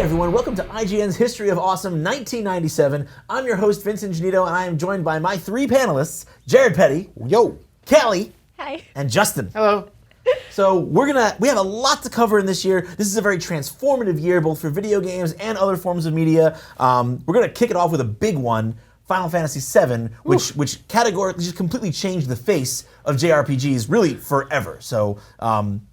everyone, welcome to IGN's History of Awesome 1997. I'm your host, Vincent Genito, and I am joined by my three panelists, Jared Petty. Yo. Callie. Hi. And Justin. Hello. So we have a lot to cover in this year. This is a very transformative year, both for video games and other forms of media. We're gonna kick it off with a big one, Final Fantasy VII, which categorically just completely changed the face of JRPGs really forever. So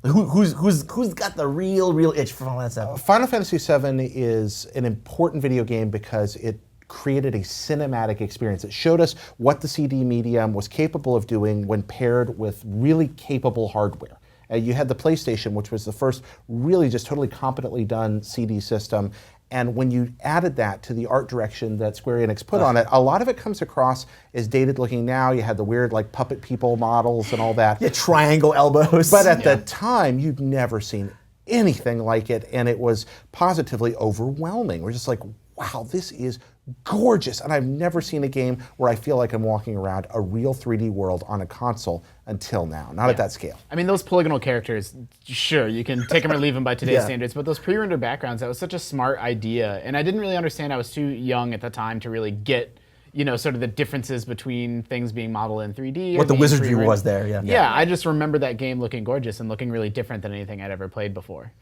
who's got the real itch for Final Fantasy VII? Final Fantasy VII is an important video game because it created a cinematic experience. It showed us what the CD medium was capable of doing when paired with really capable hardware. You had the PlayStation, which was the first really just totally competently done CD system. And when you added that to the art direction that Square Enix put on it, a lot of it comes across as dated looking now. You had the weird like puppet people models and all that. Yeah, triangle elbows. But at the time, you'd never seen anything like it, and it was positively overwhelming. We're just like, wow, this is gorgeous. And I've never seen a game where I feel like I'm walking around a real 3D world on a console until now, not at that scale. I mean, those polygonal characters, sure, you can take them or leave them by today's standards, but those pre-rendered backgrounds, that was such a smart idea. And I didn't really understand, I was too young at the time to really get, you know, sort of the differences between things being modeled in 3D. What the wizardry was there, Yeah, I just remember that game looking gorgeous and looking really different than anything I'd ever played before.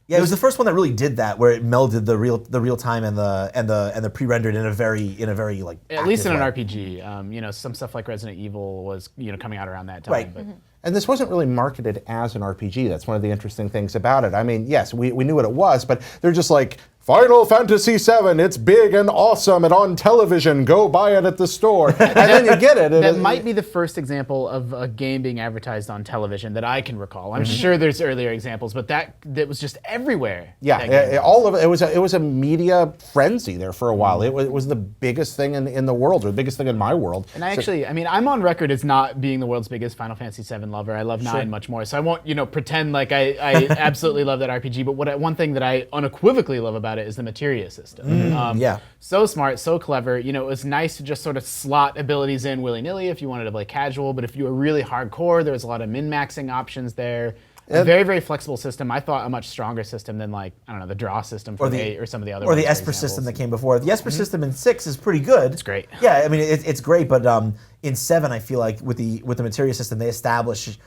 Yeah, it was the first one that really did that, where it melded the real time and the pre-rendered in a very like at least in an way. RPG. You know, some stuff like Resident Evil was coming out around that time. Right. But And this wasn't really marketed as an RPG. That's one of the interesting things about it. I mean, yes, we knew what it was, but they're just like, Final Fantasy VII, it's big and awesome and on television, go buy it at the store. And then you get it. That might be the first example of a game being advertised on television that I can recall. I'm sure there's earlier examples, but that was just everywhere. Yeah, all of it. It was a media frenzy there for a while. It was the biggest thing in the world, or the biggest thing in my world. And I mean, I'm on record as not being the world's biggest Final Fantasy VII lover. I love 9 much more, so I won't pretend like I absolutely love that RPG. But one thing that I unequivocally love about it is the materia system. So smart, so clever. You know, it was nice to just sort of slot abilities in willy-nilly if you wanted to play casual, but if you were really hardcore, there was a lot of min-maxing options there. A very, very flexible system. I thought a much stronger system than, like, I don't know, the draw system from 8 or some of the other ones. Or the Esper system that came before. The Esper system in 6 is pretty good. It's great. Yeah, I mean, it's great, but in 7, I feel like with the materia system, they established,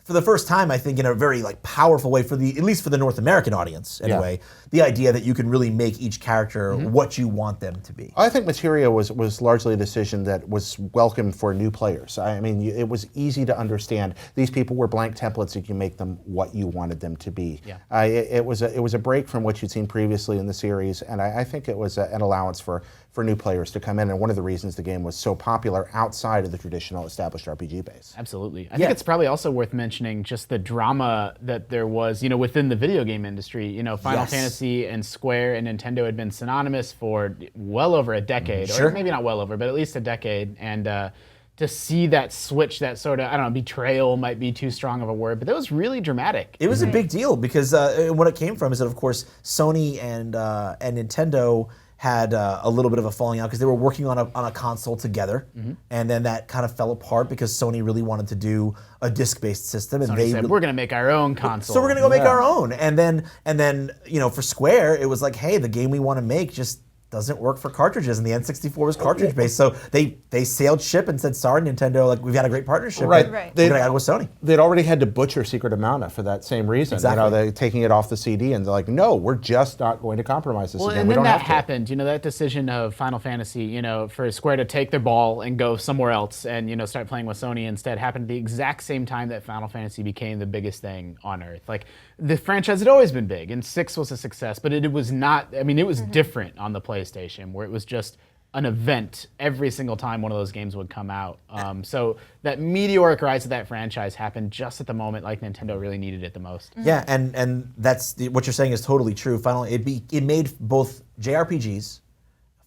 for the first time, I think, in a very like powerful way, at least for the North American audience, anyway, the idea that you can really make each character what you want them to be. I think Materia was largely a decision that was welcome for new players. I mean, it was easy to understand. These people were blank templates. You can make them what you wanted them to be. Yeah. It was a break from what you'd seen previously in the series, and I think it was an allowance for new players to come in, and one of the reasons the game was so popular outside of the traditional established RPG base. Absolutely. I think it's probably also worth mentioning just the drama that there was, within the video game industry. Final Fantasy and Square and Nintendo had been synonymous for well over a decade, or maybe not well over, but at least a decade, and to see that switch, that sort of, I don't know, betrayal might be too strong of a word, but that was really dramatic. It was a big deal because what it came from is that, of course, Sony and Nintendo had a little bit of a falling out because they were working on a console together, and then that kind of fell apart because Sony really wanted to do a disc-based system, and Sony said, we're going to make our own console. So we're going to go make our own, and then for Square, it was like, hey, the game we want to make just doesn't work for cartridges, and the N64 was cartridge-based, so they sailed ship and said, sorry, Nintendo, like, we've had a great partnership, right? We're gonna go with Sony. They'd already had to butcher Secret of Mana for that same reason. Exactly. They're taking it off the CD, and they're like, no, we're just not going to compromise this again. And we then don't that have to. happened, that decision of Final Fantasy, for Square to take their ball and go somewhere else and, start playing with Sony instead happened at the exact same time that Final Fantasy became the biggest thing on Earth. Like, the franchise had always been big, and 6 was a success, but it was not, it was different on the PlayStation, where it was just an event every single time one of those games would come out. So that meteoric rise of that franchise happened just at the moment like Nintendo really needed it the most. Yeah, and that's what you're saying is totally true. It made both JRPGs,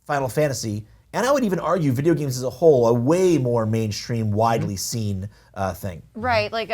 Final Fantasy, and I would even argue video games as a whole a way more mainstream, widely seen thing. Right, like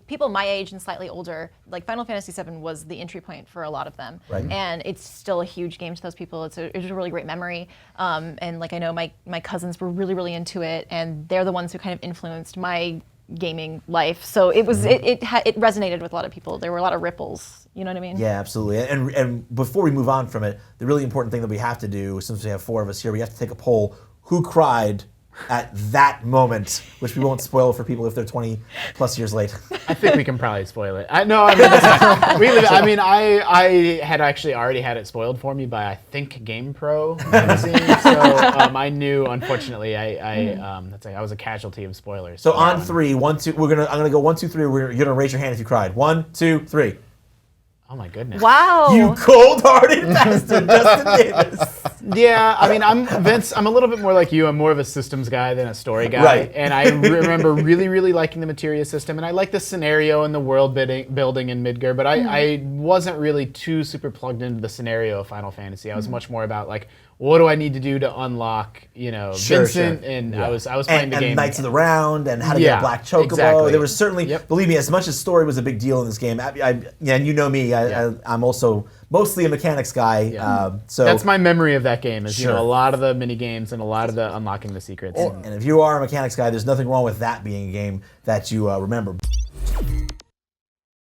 people my age and slightly older, like Final Fantasy VII was the entry point for a lot of them. Right. And it's still a huge game to those people. It's a really great memory. And like I know my cousins were really, really into it, and they're the ones who kind of influenced my gaming life. So it was it resonated with a lot of people. There were a lot of ripples. You know what I mean? Yeah, absolutely. And before we move on from it, the really important thing that we have to do, since we have 4 of us here, we have to take a poll. Who cried at that moment, which we won't spoil for people if they're 20 plus years late? I think we can probably spoil it. I mean, I mean, I had actually already had it spoiled for me by I think GamePro magazine, so I knew. Unfortunately, I was a casualty of spoilers. So on 3, 1, 2, I'm gonna go 1, 2, 3. You're gonna raise your hand if you cried. 1, 2, 3. Oh my goodness. Wow. You cold-hearted bastard, Justin Davis. Yeah, I mean, Vince, I'm a little bit more like you. I'm more of a systems guy than a story guy. Right. And I remember really, really liking the materia system, and I like the scenario and the world building in Midgar, but I wasn't really too super plugged into the scenario of Final Fantasy. I was much more about like, what do I need to do to unlock, Vincent? And I was playing the game. And Knights of the Round, and how to get a black chocobo. Exactly. There was certainly, believe me, as much as story was a big deal in this game, and you know me, I'm also mostly a mechanics guy. So that's my memory of that game, is Sure. a lot of the mini games and a lot of the unlocking the secrets. and if you are a mechanics guy, there's nothing wrong with that being a game that you remember.